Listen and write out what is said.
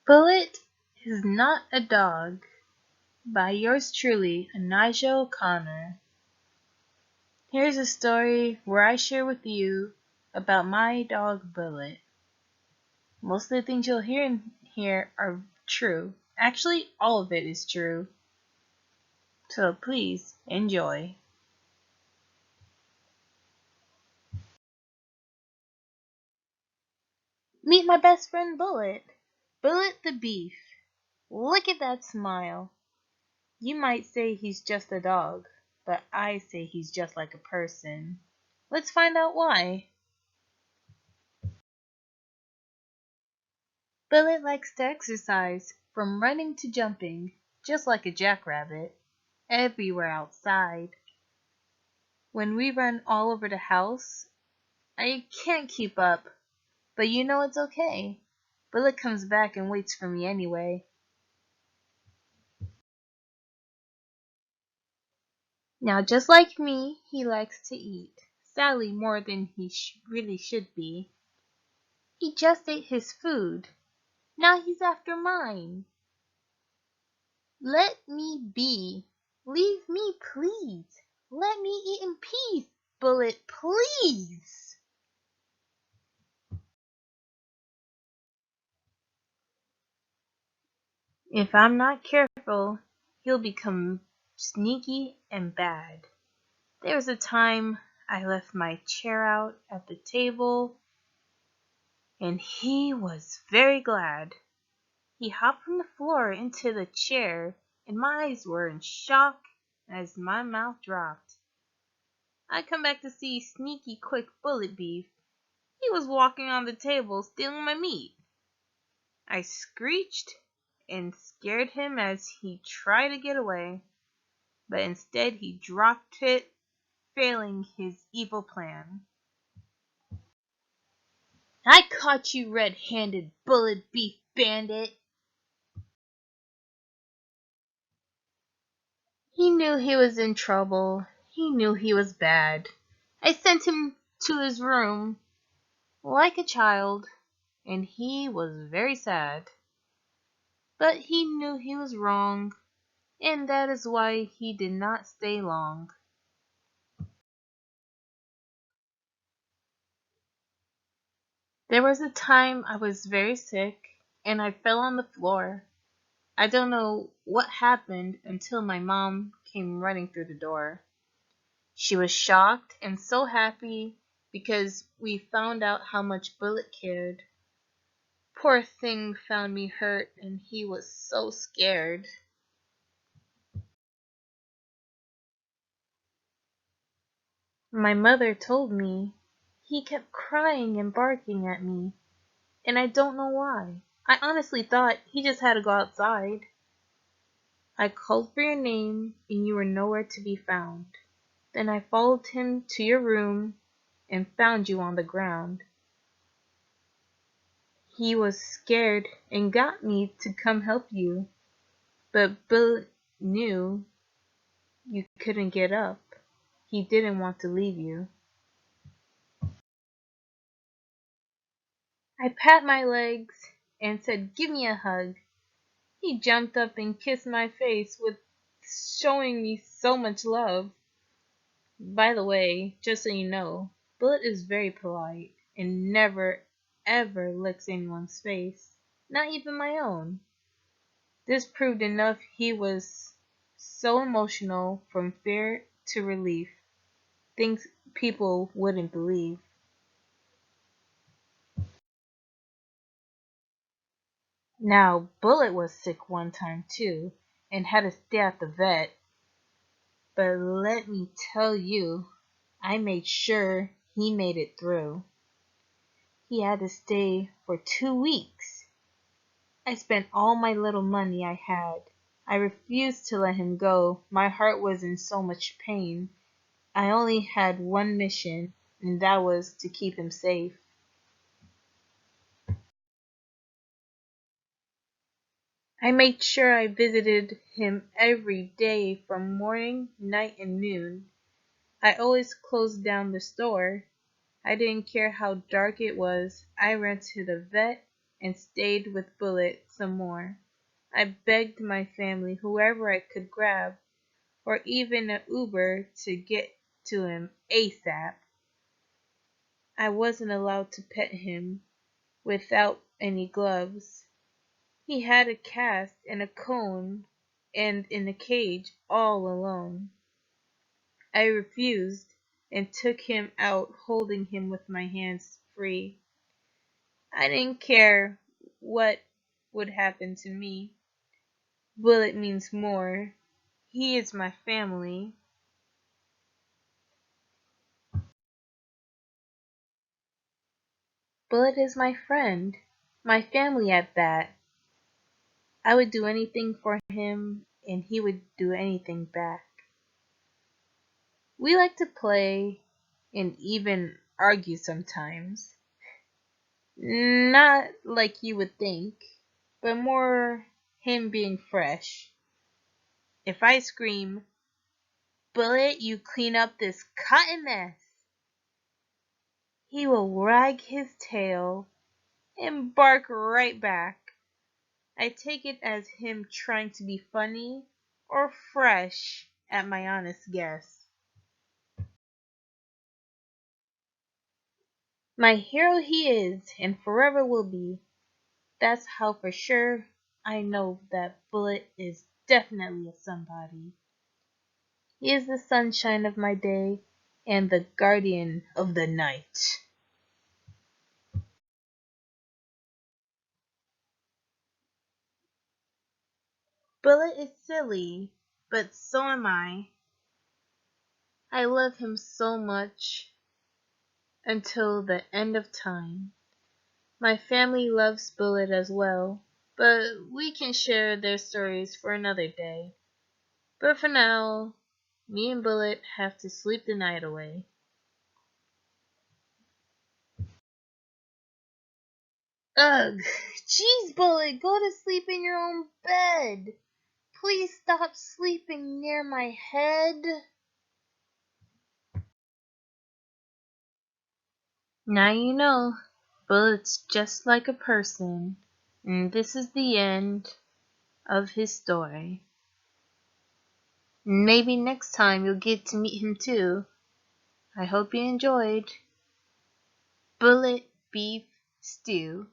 Bullet is not a dog by yours truly, Anaja O'Connor. Here's a story where I share with you about my dog Bullet. Most of the things you'll hear in here are true. Actually, all of it is true. So please enjoy. Meet my best friend Bullet. Bullet the beef. Look at that smile. You might say he's just a dog, but I say he's just like a person. Let's find out why. Bullet likes to exercise, from running to jumping, just like a jackrabbit, everywhere outside. When we run all over the house, I can't keep up, but you know it's okay. Bullet comes back and waits for me anyway. Now, just like me, he likes to eat, sadly more than he really should be. He just ate his food. Now he's after mine. Let me be. Leave me, please. Let me eat in peace, Bullet, please. If I'm not careful, he'll become sneaky and bad. There was a time I left my chair out at the table, and he was very glad. He hopped from the floor into the chair, and my eyes were in shock as my mouth dropped. I come back to see sneaky quick Bullet beef. He was walking on the table stealing my meat. I screeched and scared him as he tried to get away, but instead he dropped it, failing his evil plan. I caught you red-handed, Bullet beef bandit. He knew he was in trouble. He knew he was bad. I sent him to his room like a child, and he was very sad. But he knew he was wrong, and that is why he did not stay long. There was a time I was very sick, and I fell on the floor. I don't know what happened until my mom came running through the door. She was shocked and so happy because we found out how much Bullet cared. Poor thing found me hurt and he was so scared. My mother told me he kept crying and barking at me, and I don't know why. I honestly thought he just had to go outside. I called for your name and you were nowhere to be found. Then I followed him to your room and found you on the ground. He was scared and got me to come help you, but Bill knew you couldn't get up. He didn't want to leave you. I pat my legs and said, "Give me a hug." He jumped up and kissed my face with showing me so much love. By the way, just so you know, Bullet is very polite and never ever licks anyone's face, not even my own. This proved enough he was so emotional from fear to relief, things people wouldn't believe. Now, Bullet was sick one time too, and had to stay at the vet. But let me tell you, I made sure he made it through. He had to stay for 2 weeks. I spent all my little money I had. I refused to let him go. My heart was in so much pain. I only had one mission, and that was to keep him safe. I made sure I visited him every day from morning, night, and noon. I always closed down the store. I didn't care how dark it was. I ran to the vet and stayed with Bullet some more. I begged my family, whoever I could grab, or even an Uber to get to him ASAP. I wasn't allowed to pet him without any gloves. He had a cast and a cone and in a cage all alone. I refused and took him out holding him with my hands free. I didn't care what would happen to me. Bullet means more. He is my family. Bullet is my friend. My family at that. I would do anything for him and he would do anything back. We like to play and even argue sometimes. Not like you would think, but more him being fresh. If I scream, Bullet, you clean up this cotton mess, he will wag his tail and bark right back. I take it as him trying to be funny or fresh at my honest guess. My hero he is and forever will be. That's how for sure I know that Bullet is definitely a somebody. He is the sunshine of my day and the guardian of the night. Bullet is silly, but so am I. I love him so much until the end of time. My family loves Bullet as well, but we can share their stories for another day. But for now, me and Bullet have to sleep the night away. Ugh! Jeez, Bullet, go to sleep in your own bed. Please stop sleeping near my head. Now you know, Bullet's just like a person. And this is the end of his story. Maybe next time you'll get to meet him too. I hope you enjoyed Bullet Beef Stew.